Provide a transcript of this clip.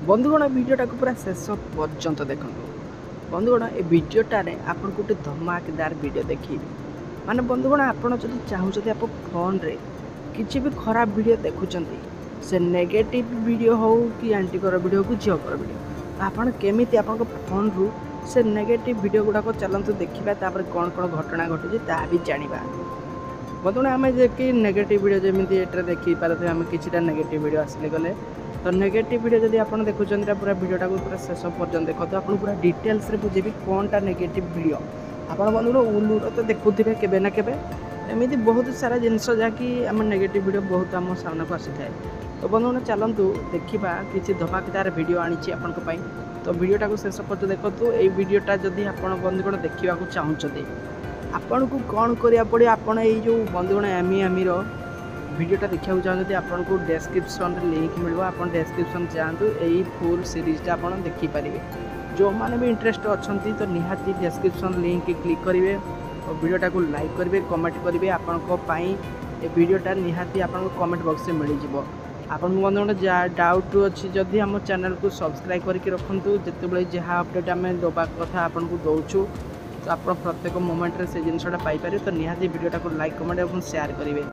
बंधुगण भिडटा को पूरा शेष पर्यंत देखूँ। बंधुगण ए भिडटारे आपन गोटे धमाकेदार वीडियो देखिए माने बंधुगण आपड़ जब चाहते आप फोन रे किसी भी खराब वीडियो देखुं से नेगेटिव वीडियो हो कि आंटीकर वीडियो हो कि झीकर वीडियो तो आपड़ केमी आप फोन रु से नेगेटिव वीडियो गुड़ाक चलतु देखा कौन कौन घटना घटुची ता भी जाना। बंधुगण आम जे नेगेटिव वीडियो जमी ये देखी पारे आम कि नेगेटिव वीडियो आसिले गले तो नेगेटिव वीडियो जब आप देखुं पूरा वीडियोटा को पूरा शेष पर्यटन देखो तो आपको पूरा डिटेल्स रे बुझेबी कौनटा नेगेटिव वीडियो आप बंधुगण उलूर तो देखुवे केबे ना केबे एमती बहुत सारा जिनस जहाँकि आम नेगेटिव वीडियो बहुत आम सामना को आसी थाए। तो बंधुगण चलतु देखा किसी धमाकेदार वीडियो आनी आपण तो वीडियोटा को शेष पर्यटन देखो। ये वीडियोटा जदि आप बंधुगण देखा चाहते आपन को कौन करिया पड़े आपण ये जो बंधुगण आमीर वीडियोटा देखा चाहते आपको डेस्क्रिप्शन लिंक मिल आप डेस्क्रिप्शन जातु यही फुल सीरीजटा आप देखिपारे जो मैंने भी इंटरेस्ट अच्छा तो निहाती डेस्क्रिप्शन लिंक क्लिक करेंगे और वीडियोटा को लाइक करेंगे कमेंट करेंगे आपंपाई ये वीडियोटा निहाती आप कमेंट बॉक्स में मिल जाव। आपन बंधुगण जहाँ डाउट अच्छी जदि आम चैनल को सब्सक्राइब करके रखुँ जिते जहाँ अपडेट आम दबा कथा आपन को दौचु तो आप प्रत्येक मोमेंट से जिनसा पाइपर तो निहाती वीडियोटा को लाइक कमेंट और शेयर करेंगे।